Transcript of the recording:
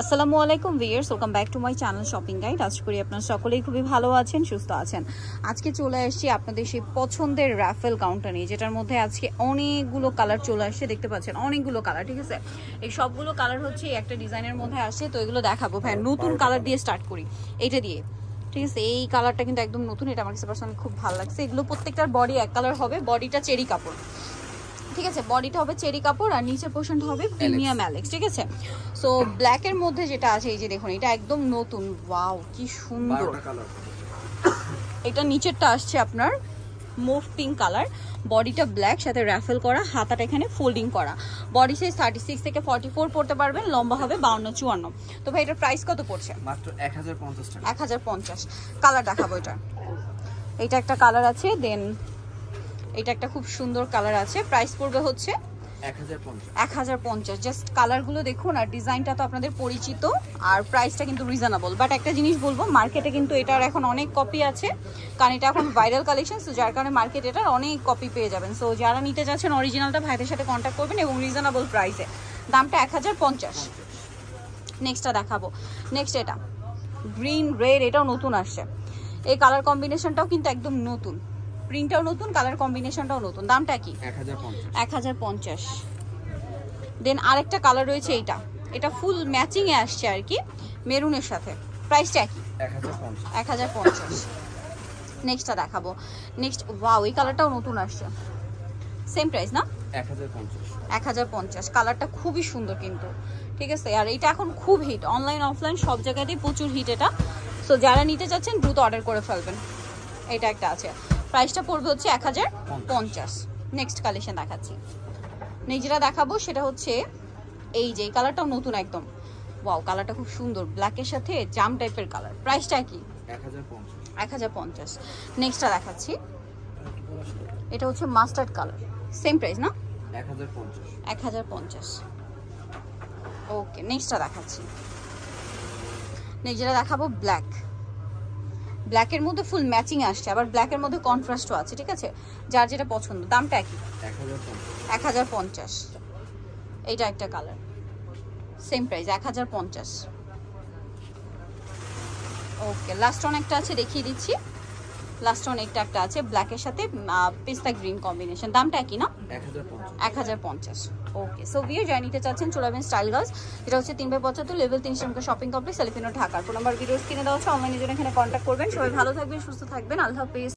আসসালামু আলাইকুম viewers, welcome back to my channel shopping guide. আশা করি আপনারা সকলেই খুবই ভালো আছেন, সুস্থ আছেন। আজকে চলে আসছি আপনাদের সেই পছন্দের রাফেল কাউন্টার নিয়ে, যেটার মধ্যে আজকে অনেকগুলো কালার চলে আসছে। দেখতে পাচ্ছেন অনেকগুলো কালার, ঠিক আছে। এই সবগুলো কালার হচ্ছে একটা ডিজাইনের মধ্যে আসে, তো এগুলো দেখাবো। ভাই নতুন কালার দিয়ে স্টার্ট করি, এইটা দিয়ে, ঠিক আছে। এই কালারটা কিন্তু একদম নতুন, এটা আমার কাছে পার্সোনালি খুব ভালো লাগছে। এগুলো প্রত্যেকটার বডি এক কালার হবে, বডিটা চেরি কাপড়, ঠিক আছে। বডিটা হবে চেরি কাপড় আর নিচের পোর্শনটা হবে প্রিমিয়াম অ্যালেক্স, ঠিক আছে। সো ব্ল্যাকের মধ্যে যেটা আছে, এই যে দেখুন, এটা একদম নতুন। ওয়াও কি সুন্দর। এটা নিচেরটা আসছে আপনার মুভ পিঙ্ক কালার, বডিটা ব্ল্যাক, সাথে র্যাফেল করা, হাতাটা এখানে ফোল্ডিং করা। বডি সাইজ 36 থেকে 44 পড়তে পারবেন, লম্বা হবে 52-54। তো ভাই এটার প্রাইস কত পড়ছে? মাত্র 1050 টাকা। 1050। কালার দেখাবো। এটা একটা কালার আছে, দেন এটা একটা খুব সুন্দর কালার আছে। প্রাইস পড়বে হচ্ছে 1050। জাস্ট কালারগুলো দেখুন, আর ডিজাইনটা তো আপনাদের পরিচিত, আর প্রাইসটা কিন্তু রিজনেবল। বাট একটা জিনিস বলবো, মার্কেটে কিন্তু এটার এখন অনেক কপি আছে, কারণ এটা এখন ভাইরাল কালেকশন, সো যার কারণে মার্কেটে এটার অনেক কপি পেয়ে যাবেন। সো যারা নিতে যাচ্ছেন অরিজিনালটা ভাইদের সাথে কন্ট্যাক্ট করবেন, এবং রিজনেবল প্রাইসে। দামটা 1050। নেক্সটটা দেখাবো। নেক্সট এটা গ্রিন রেড, এটাও নতুন আসছে। এই কালার কম্বিনেশনটাও কিন্তু একদম নতুন, প্রিন্টটাও নতুন, কালার কম্বিনেশনটাও নতুন। দামটা কি? 1050। দেন আরেকটা কালার রয়েছে, এটা ফুল ম্যাচিং এ আসছে আর কি, মেরুনের সাথে। প্রাইসটা কি? 1050। নেক্সটটা দেখাবো। নেক্সট, ওয়াও, এই কালারটাও নতুন আসছে। সেম প্রাইস না? 1050। কালারটা খুবই সুন্দর কিন্তু, ঠিক আছে। আর এটা এখন খুব হিট, অনলাইন অফলাইন সব জায়গাতেই প্রচুর হিট এটা। সো যারা নিতে চাচ্ছেন দ্রুত অর্ডার করে ফেলবেন। এটা একটা আছে, প্রাইসটা পড়বে হচ্ছে 1050। নেক্সট কালেকশন দেখাচ্ছি। যেটা দেখাবো সেটা হচ্ছে এই যে কালারটাও নতুন একদম। ওয়াও, কালারটা খুব সুন্দর, ব্ল্যাকের সাথে জাম টাইপের কালার। প্রাইসটা কি? 1050। নেক্সটটা দেখাচ্ছি, এটা হচ্ছে মাস্টার্ড কালার। সেম প্রাইস না? 1050। ওকে, নেক্সটটা দেখাচ্ছি। যেটা দেখাবো ব্ল্যাক, ব্ল্যাকের মধ্যে ফুল ম্যাচিং আসছে, আবার ব্ল্যাকের মধ্যে কন্ট্রাস্টও আছে, ঠিক আছে। যার যেটা পছন্দ। দামটা কি? 1050। এইটা একটা colour, same price 1050। Okay, last on একটা আছে, দেখিয়ে দিচ্ছি। লাস্ট অন একটা আছে ব্ল্যাকের সাথে পিস্তা গ্রিন কম্বিনেশন। দামটা কি না? 1050। ওকে, সো ভিউ যারা নিতে চাচ্ছেন চলে আসবেন স্টাইল গার্লস, এটা হচ্ছে 3/75 লেভেল 3 শপিং কমপ্লেক্স, এলিফেন্ট ঢাকার। ফোন নাম্বার ভিডিওস কিনে দেওয়া হচ্ছে, অনলাইনে জন্য এখানে কন্ট্যাক্ট করবেন। সবাই ভালো থাকবেন, সুস্থ থাকবেন, আল্লাহ হাফেজ।